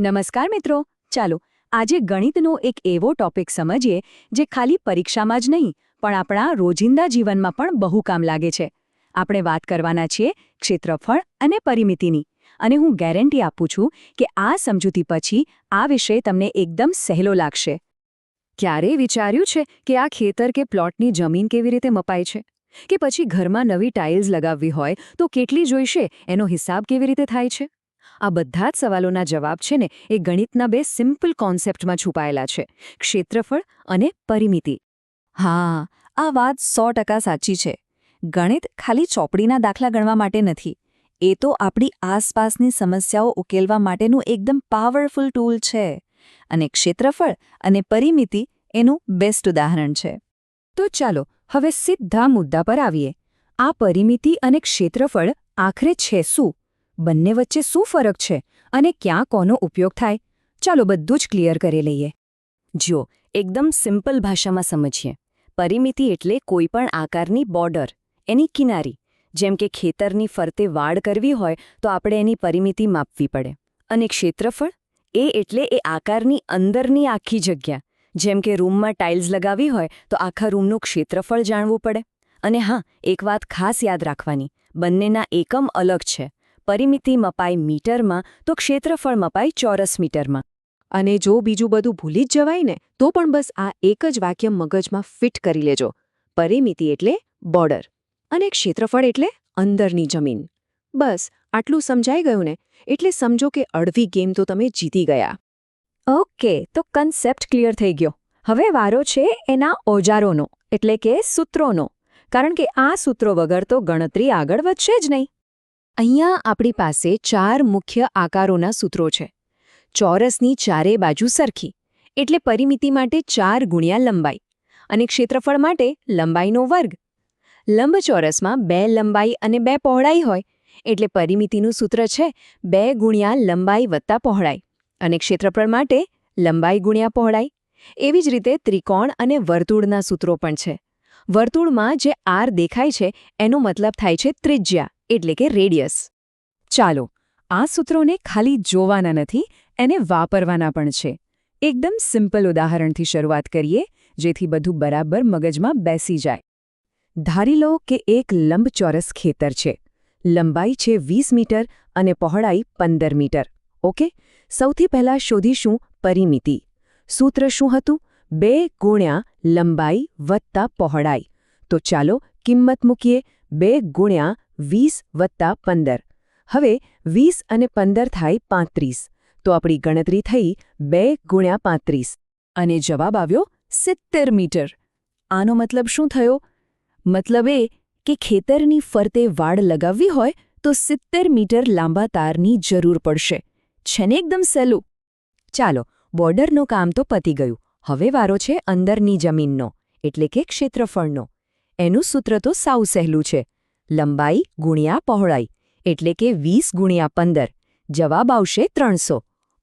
નમસ્કાર મિત્રો, ચાલો આજે ગણિતનો એક એવો ટોપિક સમજીએ જે ખાલી પરીક્ષામાં જ નહીં પણ આપણા રોજિંદા જીવનમાં પણ બહુ કામ લાગે છે. આપણે વાત કરવાના છીએ ક્ષેત્રફળ અને પરિમિતિની, અને હું ગેરંટી આપું છું કે આ સમજૂતી પછી આ વિષય તમને એકદમ સહેલો લાગશે. ક્યારેય વિચાર્યું છે કે આ ખેતર કે પ્લોટની જમીન કેવી રીતે મપાય છે? કે પછી ઘરમાં નવી ટાઇલ્સ લગાવવી હોય તો કેટલી જોઈશે એનો હિસાબ કેવી રીતે થાય છે? આ બધા જ સવાલોના જવાબ છે ને એ ગણિતના બે સિમ્પલ કોન્સેપ્ટમાં છુપાયેલા છે: ક્ષેત્રફળ અને પરિમિતિ. હા, આ વાત 100% સાચી છે. ગણિત ખાલી ચોપડીના દાખલા ગણવા માટે નથી. એ તો આપણી આસપાસની સમસ્યાઓ ઉકેલવા માટેનું એકદમ પાવરફુલ ટૂલ છે. અને ક્ષેત્રફળ અને પરિમિતિ એનું બેસ્ટ ઉદાહરણ છે. તો ચાલો હવે સીધા મુદ્દા પર આવીએ. આ પરિમિતિ અને ક્ષેત્રફળ આખરે છે શું? બંને વચ્ચે શું ફરક છે અને ક્યાં કોનો ઉપયોગ થાય? ચાલો બધું જ ક્લિયર કરી લઈએ. જો એકદમ સિમ્પલ ભાષામાં સમજીએ, પરિમિતિ એટલે કોઈપણ આકારની બોર્ડર, એની કિનારી. જેમ કે ખેતરની ફરતે વાડ કરવી હોય તો આપણે એની પરિમિતિ માપવી પડે. અને ક્ષેત્રફળ એટલે એ આકારની અંદરની આખી જગ્યા. જેમ કે રૂમમાં ટાઇલ્સ લગાવી હોય તો આખા રૂમનું ક્ષેત્રફળ જાણવું પડે. અને હા, એક વાત ખાસ યાદ રાખવાની, બંનેના એકમ અલગ છે. પરિમિતિ મપાય મીટરમાં તો ક્ષેત્રફળ મપાય ચોરસ મીટરમાં. અને જો બીજું બધું ભૂલી જ જવાય ને તો પણ બસ આ એક જ વાક્ય મગજમાં ફિટ કરી લેજો: પરિમિતિ એટલે બોર્ડર અને ક્ષેત્રફળ એટલે અંદરની જમીન. બસ આટલું સમજાઈ ગયું ને, એટલે સમજો કે અડધી ગેમ તો તમે જીતી ગયા. ઓકે, તો કન્સેપ્ટ ક્લિયર થઈ ગયો. હવે વારો છે એના ઓજારોનો, એટલે કે સૂત્રોનો. કારણ કે આ સૂત્રો વગર તો ગણતરી આગળ વધશે જ નહીં. અહીંયા આપણી પાસે 4 મુખ્ય આકારોના સૂત્રો છે. ચોરસની ચારે બાજુ સરખી, એટલે પરિમિતિ માટે 4 ગુણ્યા લંબાઈ, અને ક્ષેત્રફળ માટે લંબાઈનો વર્ગ. લંબચોરસમાં 2 લંબાઈ અને 2 પહોળાઈ હોય, એટલે પરિમિતિનું સૂત્ર છે 2 ગુણ્યા લંબાઈ વત્તા પહોળાઈ, અને ક્ષેત્રફળ માટે લંબાઈ ગુણ્યા પહોળાઈ. એવી જ રીતે ત્રિકોણ અને વર્તુળના સૂત્રો પણ છે. વર્તુળમાં જે આર દેખાય છે એનો મતલબ થાય છે ત્રિજ્યા, એટલે કે રેડિયસ. ચાલો, આ સૂત્રોને ખાલી જોવાના નથી, એને વાપરવાના પણ છે. એકદમ સિમ્પલ ઉદાહરણથી શરૂઆત કરીએ, જેથી બધું બરાબર મગજમાં બેસી જાય. ધારી લો કે એક લંબચોરસ ખેતર છે. લંબાઈ છે 20 મીટર અને પહોળાઈ 15 મીટર. ઓકે, સૌથી પહેલાં શોધીશું પરિમિતિ. સૂત્ર શું હતું? 2 ગુણ્યા લંબાઈ વત્તા પહોળાઈ. તો ચાલો કિંમત મૂકીએ: 2 ગુણ્યા 20 વત્તા 15. હવે 20 અને 15 થાય 35. તો આપણી ગણતરી થઈ 2 ગુણ્યા 35. અને જવાબ આવ્યો 70 મીટર. આનો મતલબ શું થયો? મતલબ એ કે ખેતરની ફરતે વાડ લગાવવી હોય તો 70 મીટર લાંબા તારની જરૂર પડશે. છે ને એકદમ સહેલું? ચાલો, બોર્ડરનું કામ તો પતી ગયું. હવે વારો છે અંદરની જમીનનો, એટલે કે ક્ષેત્રફળનો. એનું સૂત્ર તો સાવ સહેલું છે: લંબાઈ ગુણ્યા પહોળાઈ, એટલે કે 20 ગુણ્યા 15. જવાબ આવશે 300.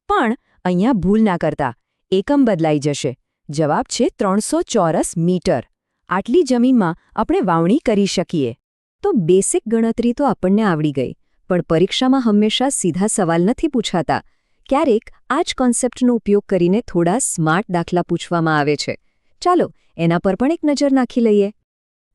પણ અહીંયા ભૂલ ના કરતા, એકમ બદલાઈ જશે. જવાબ છે 300 ચોરસ મીટર. આટલી જમીનમાં આપણે વાવણી કરી શકીએ. તો બેસિક ગણતરી તો આપણને આવડી ગઈ, પણ પરીક્ષામાં હંમેશા સીધા સવાલ નથી પૂછાતા. ક્યારેક આ જ કોન્સેપ્ટનો ઉપયોગ કરીને થોડા સ્માર્ટ દાખલા પૂછવામાં આવે છે. ચાલો એના પર પણ એક નજર નાખી લઈએ.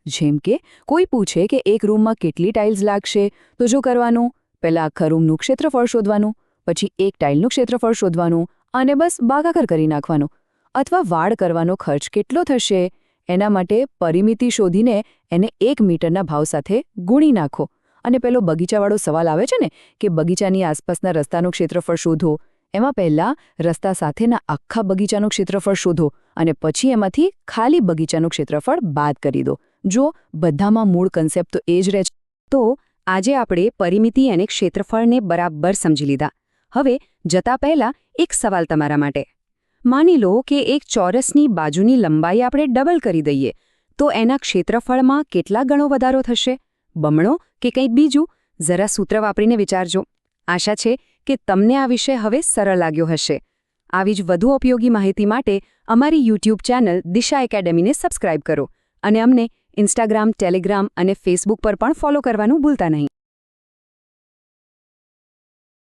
જેમ કે કોઈ પૂછે કે એક રૂમમાં કેટલી ટાઇલ્સ લાગશે, તો જો કરવાનું, પહેલાં આખા રૂમનું ક્ષેત્રફળ શોધવાનું, પછી એક ટાઇલનું ક્ષેત્રફળ શોધવાનું, અને બસ ભાગાકાર કરી નાખવાનું. અથવા વાડ કરવાનો ખર્ચ કેટલો થશે, એના માટે પરિમિતિ શોધીને એને 1 મીટરના ભાવ સાથે ગુણી નાખો. અને પેલો બગીચાવાળો સવાલ આવે છે ને કે બગીચાની આસપાસના રસ્તાનું ક્ષેત્રફળ શોધો, એમાં પહેલાં રસ્તા સાથેના આખા બગીચાનું ક્ષેત્રફળ શોધો અને પછી એમાંથી ખાલી બગીચાનું ક્ષેત્રફળ બાદ કરી દો. જો બધામાં મૂળ કન્સેપ્ટ તો એ જ રહે છે. તો આજે આપણે પરિમિતિ અને ક્ષેત્રફળને બરાબર સમજી લીધા. હવે જતા પહેલાં એક સવાલ તમારા માટે. માની લો કે એક ચોરસની બાજુની લંબાઈ આપણે ડબલ કરી દઈએ, તો એના ક્ષેત્રફળમાં કેટલા ગણો વધારો થશે? બમણો કે કંઈક બીજું? જરા સૂત્ર વાપરીને વિચારજો. આશા છે કે તમને આ વિષય હવે સરળ લાગ્યો હશે. આવી જ વધુ ઉપયોગી માહિતી માટે અમારી YouTube ચેનલ દિશા એકેડેમીને સબસ્ક્રાઇબ કરો અને અમને ઇન્સ્ટાગ્રામ, ટેલિગ્રામ અને ફેસબુક પર પણ ફોલો કરવાનું ભૂલતા નહીં.